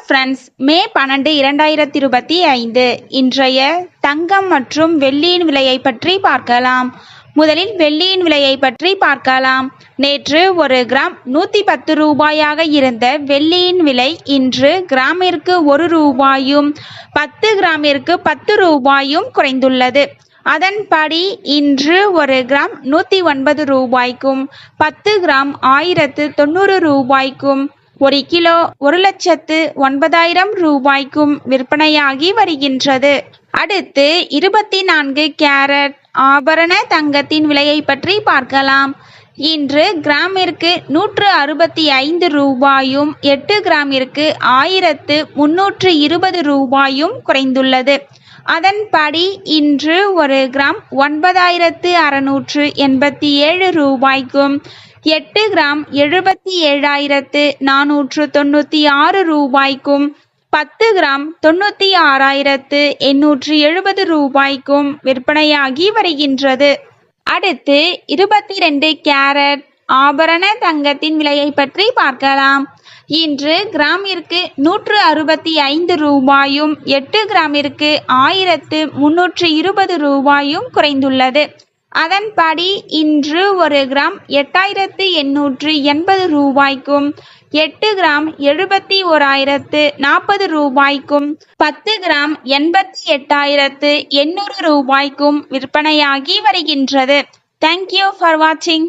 Friends, மே 12, 2025 இன்றைய தங்கம் மற்றும் வெள்ளியின் விலையை பற்றி பார்க்கலாம். முதலில் வெள்ளியின் விலையை பற்றி பார்க்கலாம். நேற்று ஒரு கிராம் 110 ரூபாயாக இருந்த வெள்ளியின் விலை இன்று கிராமிற்கு 1 ரூபாயும் 10 கிராமிற்கு 10 ரூபாயும் குறைந்துள்ளது. அதன்படி இன்று ஒரு கிராம் 109 ரூபாய்க்கும் 10 கிராம் 1090 ரூபாய்க்கும் 1 கிலோ 1,09,000 ரூபாய்க்கும் விற்பனையாகி வருகின்றது. அடுத்து 24 கேரட் ஆபரண தங்கத்தின் விலையை பற்றி பார்க்கலாம். இன்று கிராமிற்கு 165 ரூபாயும் 8 கிராமிற்கு 1320 ரூபாயும் குறைந்துள்ளது. அதன்படி இன்று ஒரு கிராம் 9687 ரூபாய்க்கும் 8 கிராம் 77,496 ரூபாய்க்கும் 10 கிராம் 96,870 ரூபாய்க்கும் விற்பனையாகி வருகின்றது. அடுத்து 22 கேரட் ஆபரண தங்கத்தின் விலையை பற்றி பார்க்கலாம். இன்று கிராமிற்கு 165 ரூபாயும் 8 கிராமிற்கு 1320 ரூபாயும் குறைந்துள்ளது. அதன்படி இன்று ஒரு கிராம் 8880 ரூபாய்க்கும் 8 கிராம் 71,040 ரூபாய்க்கும் 10 கிராம் 88,800 ரூபாய்க்கும் விற்பனையாகி வருகின்றது. தேங்க்யூ ஃபார் வாட்சிங்.